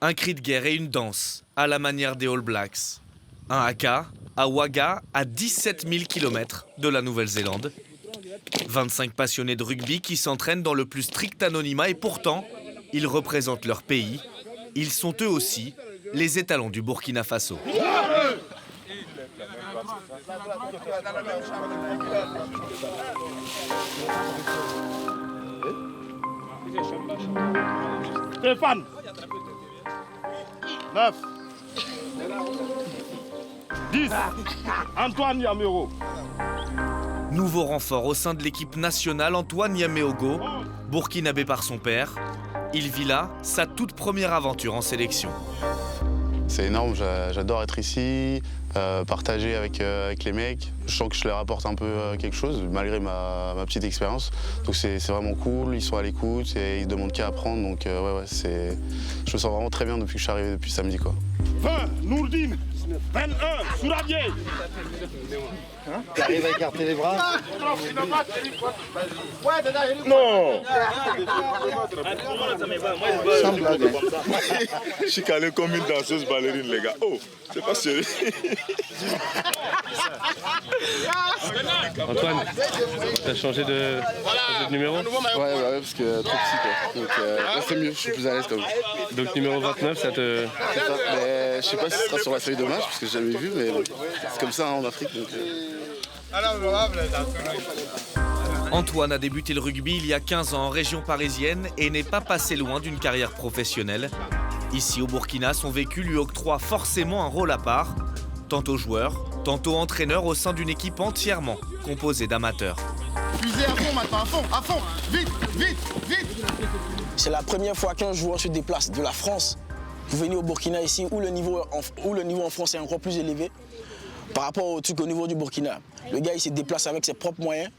Un cri de guerre et une danse, à la manière des All Blacks. Un haka, à Wagga, à 17 000 km de la Nouvelle-Zélande. 25 passionnés de rugby qui s'entraînent dans le plus strict anonymat et pourtant, ils représentent leur pays. Ils sont eux aussi les étalons du Burkina Faso. Stéphane 9 10 Antoine Yaméogo. Nouveau renfort au sein de l'équipe nationale, Antoine Yaméogo, burkinabé par son père. Il vit là sa toute première aventure en sélection. C'est énorme, j'adore être ici, partager avec les mecs. Je sens que je leur apporte un peu quelque chose, malgré ma petite expérience. Donc c'est vraiment cool, ils sont à l'écoute et ils demandent qu'à apprendre. Donc je me sens vraiment très bien depuis que je suis arrivé depuis samedi, quoi. 20, Nourdine. 21, Sourabié. Tu arrives à écarter les bras? Non. Je suis calé comme une danseuse ballerine, les gars. Oh, c'est pas sérieux. Antoine, t'as changé de numéro? Ouais, parce que trop petit, quoi. Donc c'est mieux, je suis plus à l'aise comme ça. Donc numéro 29, ça te... Mais je sais pas si ce sera sur la feuille de match, parce que j'ai jamais vu, mais bon, c'est comme ça hein, en Afrique. Donc, Antoine a débuté le rugby il y a 15 ans en région parisienne et n'est pas passé loin d'une carrière professionnelle. Ici au Burkina, son vécu lui octroie forcément un rôle à part, tantôt joueur, tantôt entraîneur au sein d'une équipe entièrement composée d'amateurs. Fusée à fond maintenant, à fond, vite, vite, vite. C'est la première fois qu'un joueur se déplace de la France pour venir au Burkina ici, où le niveau en France est encore plus élevé par rapport au niveau du Burkina. Le gars il se déplace avec ses propres moyens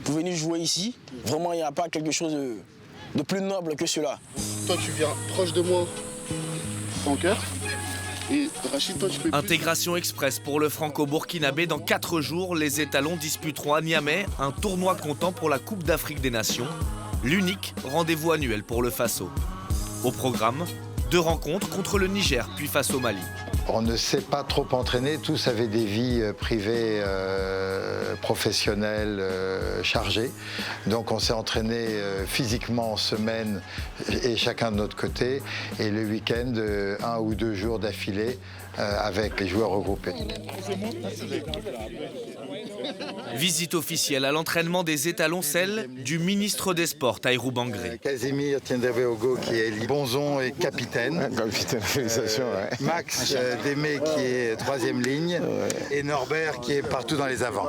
pour venir jouer ici. Vraiment, il n'y a pas quelque chose de plus noble que cela. toi, tu viens proche de moi, en cœur. Et Rachid, toi, tu peux... Intégration express pour le franco-burkinabé. Dans 4 jours, les étalons disputeront à Niamey un tournoi comptant pour la Coupe d'Afrique des Nations. L'unique rendez-vous annuel pour le Faso. Au programme, 2 rencontres contre le Niger, puis face au Mali. On ne s'est pas trop entraîné, tous avaient des vies privées, professionnelles, chargées. Donc on s'est entraîné physiquement en semaine et chacun de notre côté. Et le week-end, 1 ou 2 jours d'affilée avec les joueurs regroupés. Visite officielle à l'entraînement des étalons, celle du ministre des Sports, Tahirou Bangré. Casimir Tiendrebeogo qui est Bonzon et capitaine. Capitaine, félicitations. Max Démé qui est 3e ligne. Et Norbert qui est partout dans les avants.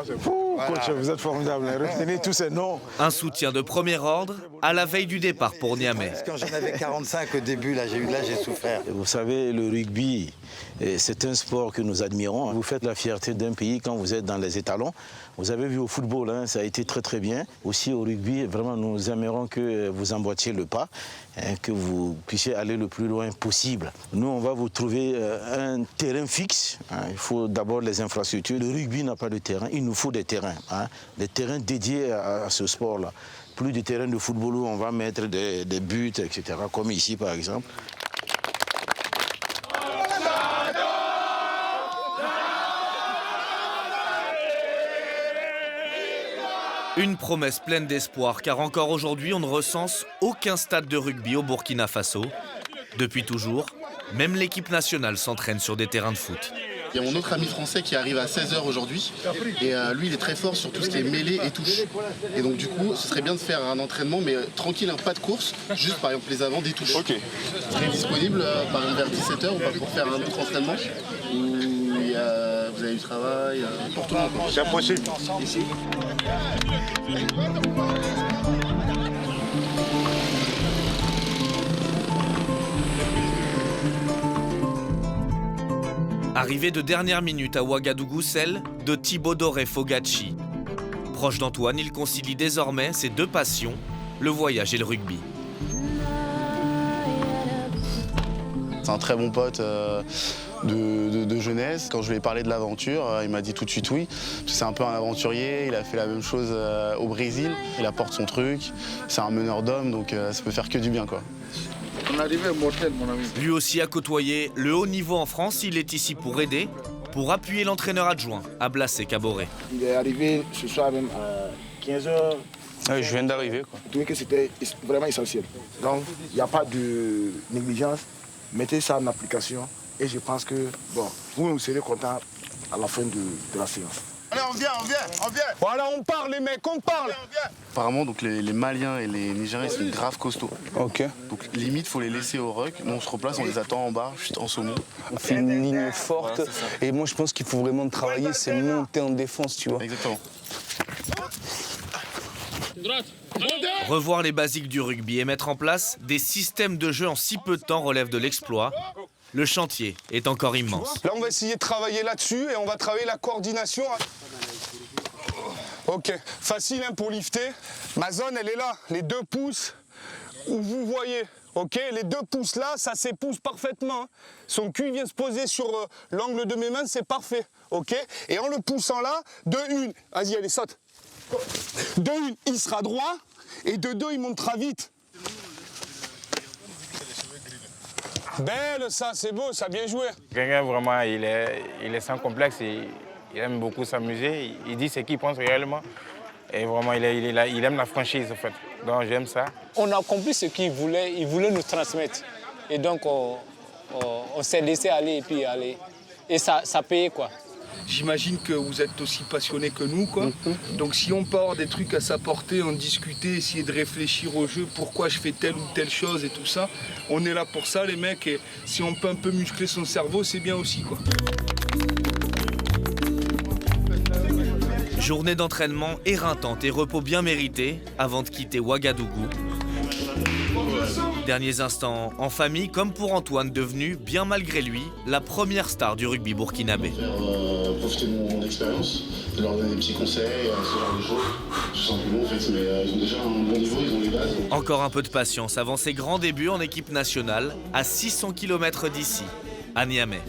Voilà. Coach, vous êtes formidable. Retenez tous ces noms. Un soutien de premier ordre à la veille du départ pour Niamey. Quand j'en avais 45 au début, là j'ai souffert. Vous savez, le rugby, c'est un sport que nous admirons. Vous faites la fierté d'un pays quand vous êtes dans les étalons. Vous avez vu au football, hein, ça a été très très bien. Aussi au rugby, vraiment nous aimerons que vous emboîtiez le pas, hein, que vous puissiez aller le plus loin possible. Nous, on va vous trouver un terrain fixe. Hein. Il faut d'abord les infrastructures. Le rugby n'a pas de terrain, il nous faut des terrains. Hein, des terrains dédiés à ce sport-là. Plus de terrains de football où on va mettre des buts, etc., comme ici par exemple. Une promesse pleine d'espoir, car encore aujourd'hui, on ne recense aucun stade de rugby au Burkina Faso. Depuis toujours, même l'équipe nationale s'entraîne sur des terrains de foot. Il y a mon autre ami français qui arrive à 16h aujourd'hui. Et lui, il est très fort sur tout ce qui est mêlée et touche. Et donc, du coup, ce serait bien de faire un entraînement, mais tranquille, hein, pas de course. Juste, par exemple, les avants des touches. Ok. Vous serez disponible, par exemple, vers 17h ou pas pour faire un autre entraînement vous avez du travail pour tout le monde. C'est possible. Ici. Arrivée de dernière minute à Ouagadougou, celle de Thibaut Doré Fogacci. Proche d'Antoine, il concilie désormais ses 2 passions, le voyage et le rugby. C'est un très bon pote. de jeunesse. Quand je lui ai parlé de l'aventure, il m'a dit tout de suite oui. C'est un peu un aventurier, il a fait la même chose au Brésil, il apporte son truc, c'est un meneur d'hommes, donc ça peut faire que du bien, quoi. On arrivait mortel, mon ami. Lui aussi a côtoyé le haut niveau en France, il est ici pour aider, pour appuyer l'entraîneur adjoint, Ablassé Caboret. Il est arrivé ce soir même à 15h. Ouais, je viens d'arriver, quoi. Je trouvais que c'était vraiment essentiel. Donc, il n'y a pas de négligence. Mettez ça en application et je pense que, bon, vous serez content à la fin de la séance. Allez, on vient. Voilà, on parle, les mecs, on parle. Apparemment, donc, les Maliens et les Nigériens sont grave costauds. Ok. Donc limite, faut les laisser au ruck. Nous, on se replace, on les attend en bas, juste en saumon. On fait une ligne forte. Voilà, et moi, je pense qu'il faut vraiment travailler, c'est monter en défense, tu vois. Exactement. Revoir les basiques du rugby et mettre en place des systèmes de jeu en si peu de temps relève de l'exploit. Le chantier est encore immense. Là, on va essayer de travailler là-dessus et on va travailler la coordination. Ok, facile hein, pour lifter. Ma zone, elle est là, les 2 pouces où vous voyez. Ok, les 2 pouces là, ça s'épouse parfaitement. Son cul vient se poser sur l'angle de mes mains, c'est parfait. Ok, et en le poussant là, de 1, vas-y, allez, saute. De 1, il sera droit, et de 2, il montera vite. Belle, ça, c'est beau, ça a bien joué. Quelqu'un vraiment, il est sans complexe, il aime beaucoup s'amuser, il dit ce qu'il pense réellement. Et vraiment, il aime la franchise, en fait. Donc, j'aime ça. On a compris ce qu'il voulait nous transmettre. Et donc, on s'est laissé aller et puis aller. Et ça payait, quoi. J'imagine que vous êtes aussi passionné que nous, quoi. Donc si on peut avoir des trucs à s'apporter, en discuter, essayer de réfléchir au jeu, pourquoi je fais telle ou telle chose et tout ça, on est là pour ça, les mecs. Et si on peut un peu muscler son cerveau, c'est bien aussi, quoi. Journée d'entraînement éreintante et repos bien mérité avant de quitter Ouagadougou. Derniers instants en famille, comme pour Antoine, devenu, bien malgré lui, la première star du rugby burkinabé. Profiter de mon expérience, de leur donner des petits conseils, ce genre de choses. Tout simplement, en fait, mais ils ont déjà un bon niveau, ils ont les bases. Encore un peu de patience avant ses grands débuts en équipe nationale, à 600 km d'ici, à Niamey.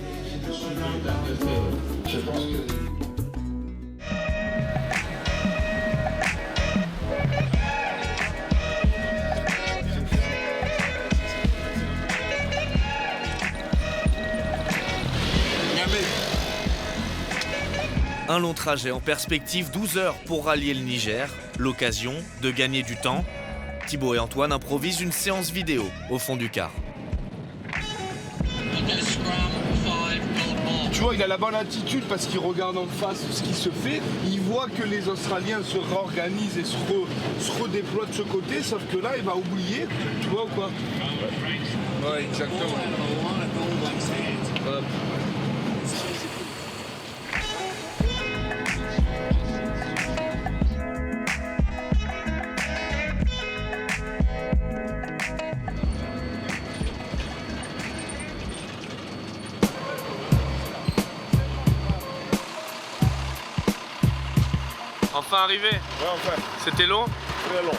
Un long trajet en perspective, 12 heures pour rallier le Niger. L'occasion de gagner du temps. Thibaut et Antoine improvisent une séance vidéo au fond du car. Tu vois, il a la bonne attitude parce qu'il regarde en face ce qui se fait. Il voit que les Australiens se réorganisent et se redéploient de ce côté, sauf que là, il va oublier. Tu vois ou quoi? Ouais, exactement. Enfin arrivé? Ouais, enfin. C'était long? Très long.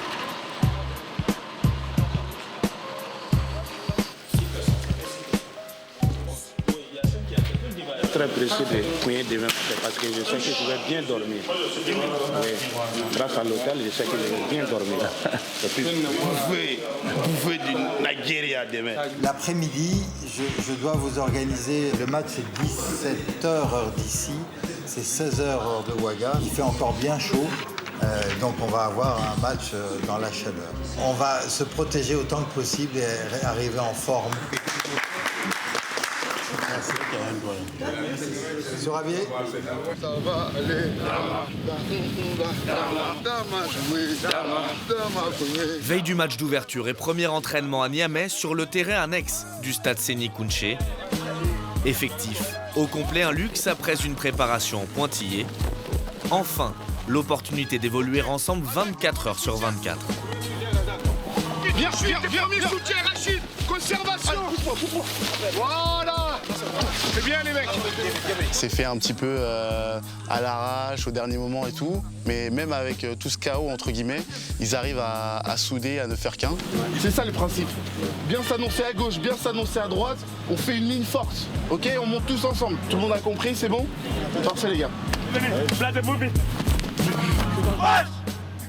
Très pressé de couiller demain parce que je sais que je vais bien dormir. Oui. Grâce à l'hôtel, je sais que je vais bien dormir. Bouffer du Nigeria demain. L'après-midi, je dois vous organiser. Le match, c'est 17h heure d'ici. C'est 16h heure de Ouaga. Il fait encore bien chaud. Donc on va avoir un match dans la chaleur. On va se protéger autant que possible et arriver en forme. Monsieur Ravier? Ça va aller. Veille du match d'ouverture et premier entraînement à Niamey sur le terrain annexe du stade Séni Kountché. Effectif au complet, un luxe après une préparation en pointillé. Enfin, l'opportunité d'évoluer ensemble 24 heures sur 24. Viens, soutien, Rachid. Conservation. Voilà. C'est bien les mecs. C'est fait un petit peu à l'arrache, au dernier moment et tout. Mais même avec tout ce chaos, entre guillemets, ils arrivent à souder, à ne faire qu'un. C'est ça le principe. Bien s'annoncer à gauche, bien s'annoncer à droite. On fait une ligne forte. Ok, on monte tous ensemble. Tout le monde a compris, c'est bon? Parfait les gars.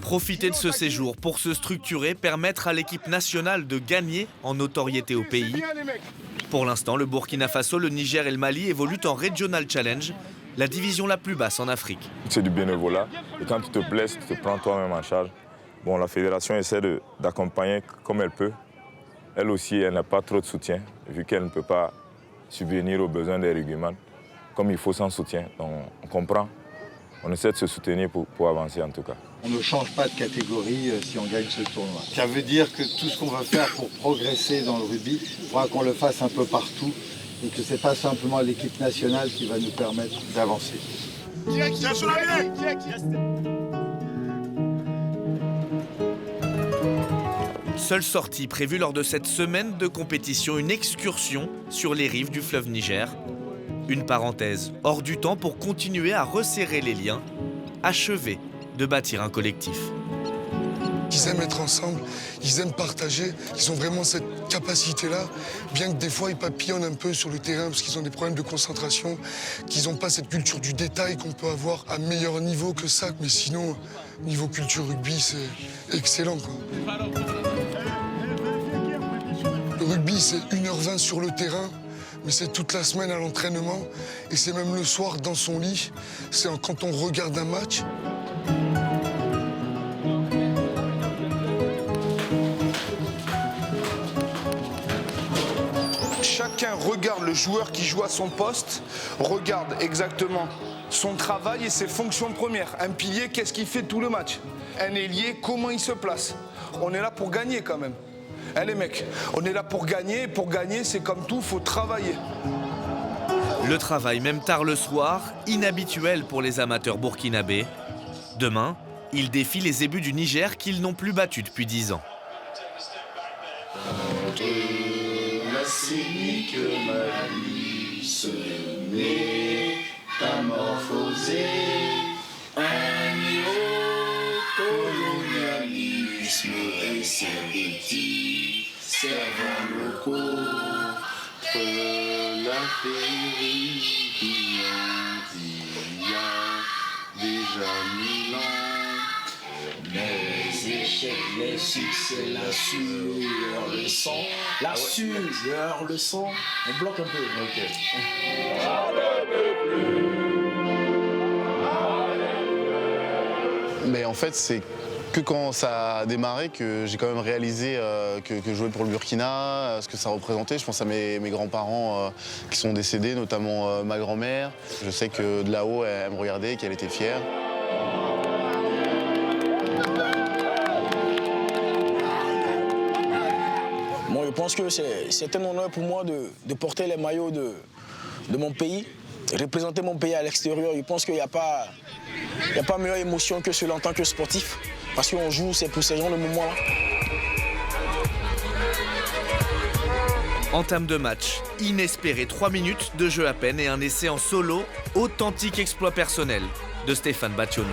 Profiter de ce séjour pour se structurer, permettre à l'équipe nationale de gagner en notoriété au pays. Pour l'instant, le Burkina Faso, le Niger et le Mali évoluent en Regional Challenge, la division la plus basse en Afrique. C'est du bénévolat et quand tu te blesses, tu te prends toi-même en charge. Bon, la fédération essaie d'accompagner comme elle peut. Elle aussi, elle n'a pas trop de soutien, vu qu'elle ne peut pas subvenir aux besoins des rugbyman. Comme il faut sans soutien, donc on comprend. On essaie de se soutenir pour avancer en tout cas. On ne change pas de catégorie si on gagne ce tournoi. Ça veut dire que tout ce qu'on va faire pour progresser dans le rugby, il faudra qu'on le fasse un peu partout et que ce n'est pas simplement l'équipe nationale qui va nous permettre d'avancer. Seule sortie prévue lors de cette semaine de compétition, une excursion sur les rives du fleuve Niger. Une parenthèse hors du temps pour continuer à resserrer les liens, achever de bâtir un collectif. Ils aiment être ensemble, ils aiment partager, ils ont vraiment cette capacité-là, bien que des fois ils papillonnent un peu sur le terrain parce qu'ils ont des problèmes de concentration, qu'ils n'ont pas cette culture du détail qu'on peut avoir à meilleur niveau que ça, mais sinon, niveau culture rugby, c'est excellent, quoi. Le rugby, c'est 1h20 sur le terrain, mais c'est toute la semaine à l'entraînement, et c'est même le soir dans son lit, c'est quand on regarde un match. Chacun regarde le joueur qui joue à son poste, regarde exactement son travail et ses fonctions premières. Un pilier, qu'est-ce qu'il fait tout le match? Un ailier, comment il se place? On est là pour gagner quand même. Hein, les mecs, on est là pour gagner, c'est comme tout, faut travailler. Le travail, même tard le soir, inhabituel pour les amateurs burkinabés. Demain, ils défient les ébus du Niger qu'ils n'ont plus battus depuis 10 ans. Cynique malice métamorphosé, un néocolonialisme inserti, servant le contre l'impérie qui y a déjà 1000 ans. Les échecs, les succès, la sueur, le sang, la sueur, le sang. On bloque un peu. Ok. Mais en fait, c'est que quand ça a démarré que j'ai quand même réalisé que jouer pour le Burkina, ce que ça représentait. Je pense à mes grands-parents qui sont décédés, notamment ma grand-mère. Je sais que de là-haut, elle me regardait, qu'elle était fière. Moi, je pense que c'est un honneur pour moi de porter les maillots de mon pays, représenter mon pays à l'extérieur. Je pense qu'il n'y a pas meilleure émotion que cela en tant que sportif, parce qu'on joue, c'est pour ces gens de moments-là. Entame de match, inespéré, 3 minutes de jeu à peine et un essai en solo, authentique exploit personnel de Stéphane Bationo.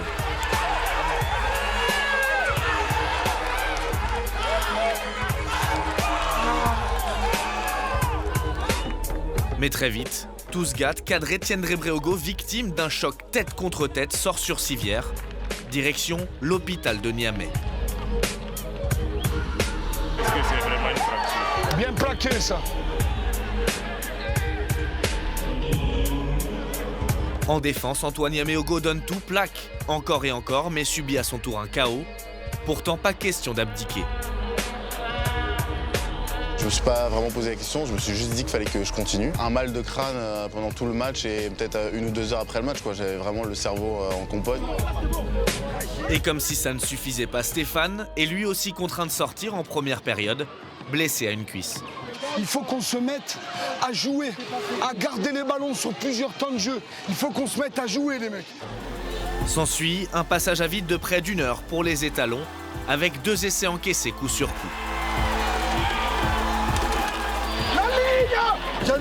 Mais très vite, Tousgat, cadré Tiendre Breogo, victime d'un choc tête contre tête, sort sur civière, direction l'hôpital de Niamey. Est-ce que c'est vraiment une fracture? Bien plaqué ça. En défense, Antoine Yameogo donne tout, plaque encore et encore, mais subit à son tour un KO. Pourtant, pas question d'abdiquer. Je me suis pas vraiment posé la question, je me suis juste dit qu'il fallait que je continue. Un mal de crâne pendant tout le match et peut-être 1 ou 2 heures après le match, j'avais vraiment le cerveau en compote. Et comme si ça ne suffisait pas, Stéphane est lui aussi contraint de sortir en première période, blessé à une cuisse. Il faut qu'on se mette à jouer, à garder les ballons sur plusieurs temps de jeu. Il faut qu'on se mette à jouer, les mecs. S'ensuit un passage à vide de près d'1 heure pour les étalons, avec 2 essais encaissés coup sur coup. La ligne!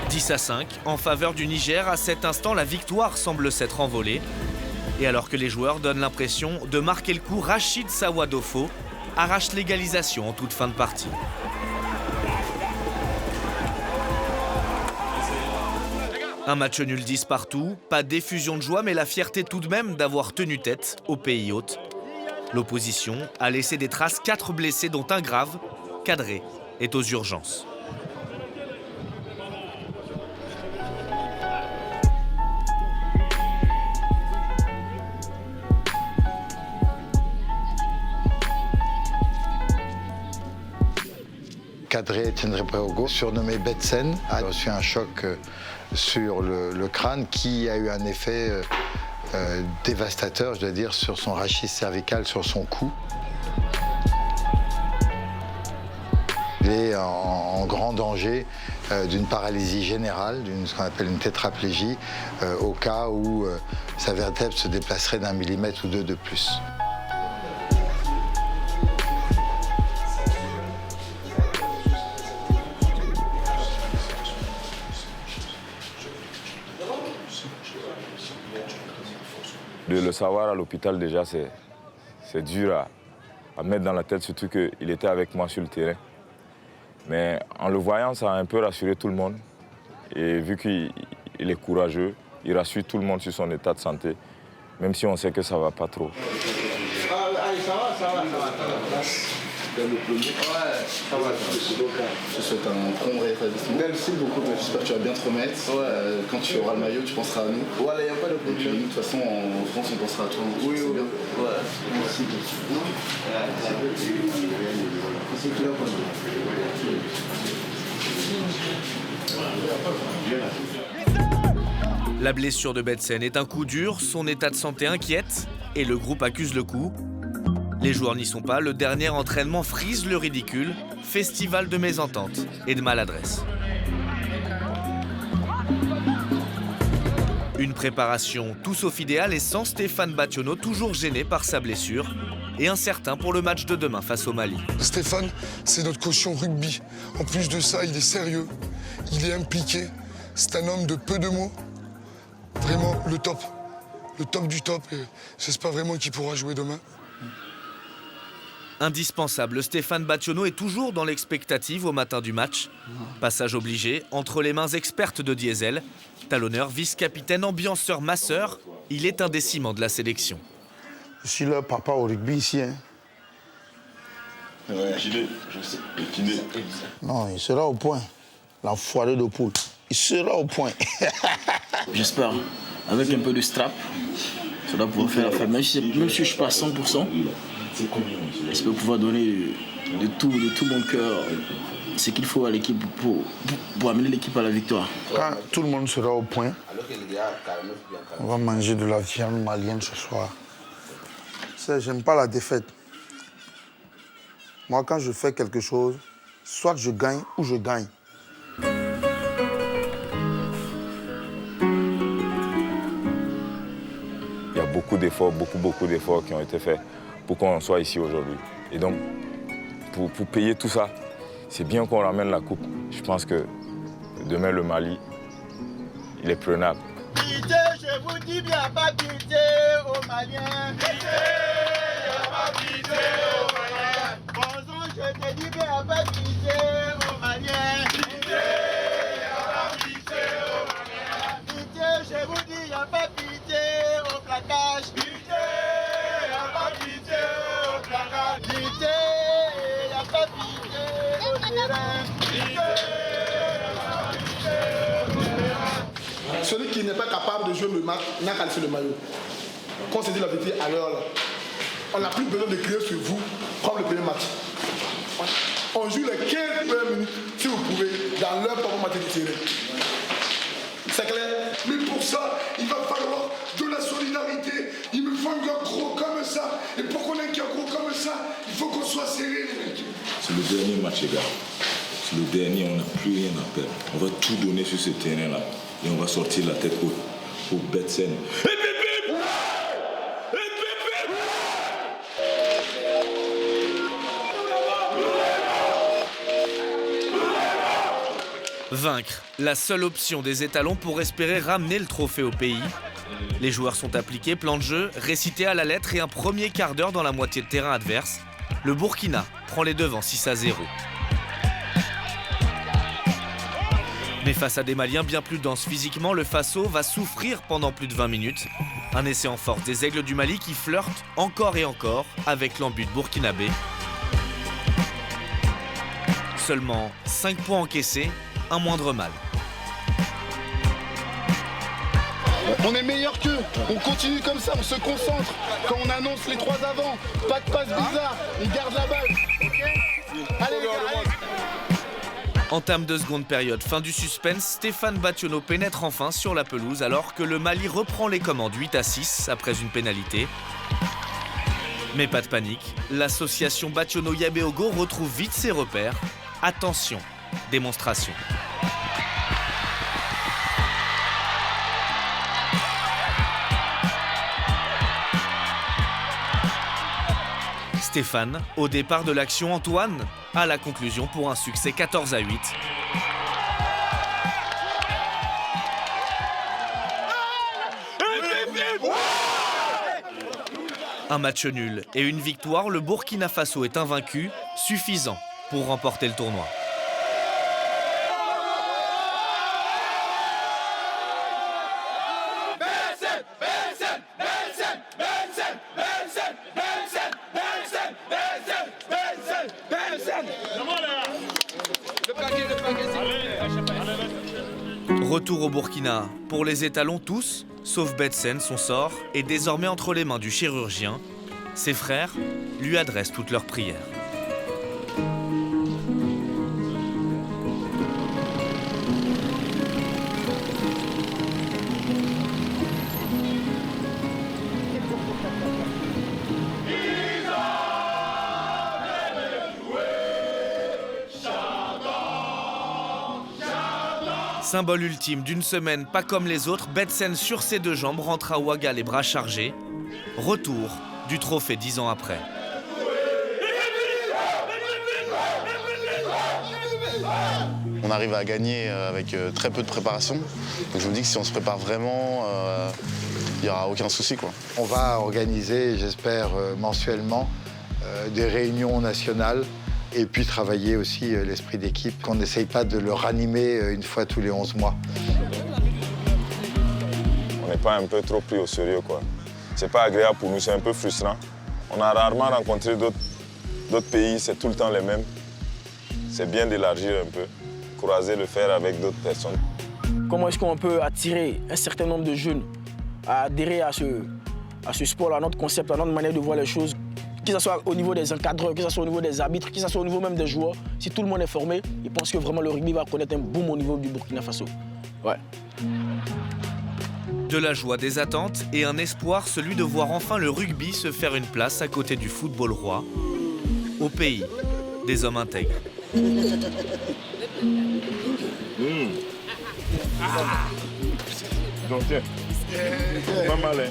10-5 en faveur du Niger. À cet instant, la victoire semble s'être envolée. Et alors que les joueurs donnent l'impression de marquer le coup, Rachid Sawadofo arrache l'égalisation en toute fin de partie. Un match nul 10 partout, pas d'effusion de joie, mais la fierté tout de même d'avoir tenu tête au pays hôte. L'opposition a laissé des traces, 4 blessés dont un grave. Cadré est aux urgences. Cadré Tenrepeogo, surnommé Betsen, a reçu un choc sur le crâne qui a eu un effet dévastateur, je dois dire, sur son rachis cervical, sur son cou. Il est en grand danger d'une paralysie générale, d'une ce qu'on appelle une tétraplégie, au cas où sa vertèbre se déplacerait d'1 millimètre ou 2 de plus. De le savoir à l'hôpital, déjà, c'est dur à mettre dans la tête, surtout qu'il était avec moi sur le terrain. Mais en le voyant, ça a un peu rassuré tout le monde. Et vu qu'il est courageux, il rassure tout le monde sur son état de santé, même si on sait que ça ne va pas trop. Allez, ça va. Le premier. Ouais, ça va. Je te souhaite un bon rétablissement. Merci beaucoup. J'espère que tu vas bien te remettre. Ouais. Quand tu auras le maillot, tu penseras à nous. Voilà, il n'y a pas de problème. Et puis, de toute façon, en France, on pensera à toi. Oui. Bien. Ouais. Merci. La blessure de Betsen est un coup dur, son état de santé inquiète et le groupe accuse le coup. Les joueurs n'y sont pas, le dernier entraînement frise le ridicule, festival de mésentente et de maladresse. Une préparation tout sauf idéale et sans Stéphane Bationo, toujours gêné par sa blessure et incertain pour le match de demain face au Mali. Stéphane, c'est notre caution rugby. En plus de ça, il est sérieux, il est impliqué, c'est un homme de peu de mots. Vraiment le top du top et j'espère vraiment qu'il pourra jouer demain. Indispensable, Stéphane Bationo est toujours dans l'expectative au matin du match. Passage obligé, entre les mains expertes de Diesel. Talonneur, vice-capitaine, ambianceur, masseur, il est un des ciments de la sélection. Je suis leur papa au rugby ici. Hein. Ouais. Je sais. Non, il sera au point. L'enfoiré de poule. Il sera au point. J'espère, avec un peu de strap, ça doit pouvoir faire l'affaire. Même si je ne suis pas à 100%, j'espère pouvoir donner de tout mon cœur ce qu'il faut à l'équipe pour amener l'équipe à la victoire. Quand tout le monde sera au point, on va manger de la viande malienne ce soir. J'aime pas la défaite. Moi, quand je fais quelque chose, soit je gagne ou je gagne. Il y a beaucoup d'efforts, beaucoup d'efforts qui ont été faits pour qu'on soit ici aujourd'hui. Et donc, pour payer tout ça, c'est bien qu'on ramène la coupe. Je pense que demain, le Mali, il est prenable. Pitié, je vous dis bien, pas pitié aux Maliens. Pitié, pas pitié aux Maliens. Bonjour, je te dis bien, pas pitié aux Maliens. Pitié, pas pitié aux Maliens. Pitié, je vous dis, y a pas pitié au placage. Pitié, pas pitié au placage. Pitié, y a pas pitié au terrain. Pitié, pas pitié au terrain. Celui qui n'est pas capable de jouer le match n'a qu'à laisser le maillot. Quand on s'est dit la vérité à l'heure, on n'a plus besoin de crier sur vous comme le premier match. On joue les 15 premières minutes, si vous pouvez, dans leur propre match de tiré. C'est clair? Mais pour ça, il va falloir de la solidarité. Il me faut un gars gros comme ça. Et pour qu'on ait un gars gros comme ça, il faut qu'on soit serré, les mecs. C'est le dernier match, les gars. C'est le dernier, on n'a plus rien à perdre. On va tout donner sur ce terrain-là. Et on va sortir la tête haute pour Betsen. Vaincre, la seule option des étalons pour espérer ramener le trophée au pays. Les joueurs sont appliqués, plan de jeu, récité à la lettre et un premier quart d'heure dans la moitié de terrain adverse. Le Burkina prend les devants 6-0. Mais face à des Maliens bien plus denses physiquement, le Faso va souffrir pendant plus de 20 minutes. Un essai en force des Aigles du Mali qui flirtent encore et encore avec l'embut burkinabé. Seulement 5 points encaissés, un moindre mal. On est meilleur qu'eux, on continue comme ça, on se concentre. Quand on annonce les 3 avant, pas de passe bizarre, on garde la balle. Allez les gars, allez. Entame de seconde période, fin du suspense, Stéphane Bationo pénètre enfin sur la pelouse alors que le Mali reprend les commandes 8-6 après une pénalité. Mais pas de panique, l'association Bationo-Yabeogo retrouve vite ses repères. Attention, démonstration. Stéphane, au départ de l'action, Antoine, à la conclusion pour un succès 14-8. Un match nul et une victoire, le Burkina Faso est invaincu, suffisant pour remporter le tournoi. Retour au Burkina. Pour les étalons tous, sauf Betsen, son sort est désormais entre les mains du chirurgien. Ses frères lui adressent toutes leurs prières. Symbole ultime d'une semaine pas comme les autres, Betsen sur ses 2 jambes rentre à Ouaga les bras chargés. Retour du trophée 10 ans après. On arrive à gagner avec très peu de préparation. Donc je me dis que si on se prépare vraiment, il n'y aura aucun souci, quoi. On va organiser, j'espère, mensuellement des réunions nationales et puis travailler aussi l'esprit d'équipe, qu'on n'essaye pas de le ranimer une fois tous les 11 mois. On n'est pas un peu trop pris au sérieux, quoi. C'est pas agréable pour nous, c'est un peu frustrant. On a rarement rencontré d'autres pays, c'est tout le temps les mêmes. C'est bien d'élargir un peu, croiser le fer avec d'autres personnes. Comment est-ce qu'on peut attirer un certain nombre de jeunes à adhérer à ce sport, à notre concept, à notre manière de voir les choses, que ce soit au niveau des encadreurs, que ce soit au niveau des arbitres, que ce soit au niveau même des joueurs. Si tout le monde est formé, je pense que vraiment le rugby va connaître un boom au niveau du Burkina Faso. Ouais. De la joie, des attentes et un espoir, celui de voir enfin le rugby se faire une place à côté du football roi, au pays des hommes intègres. Donc tiens, pas mal, hein.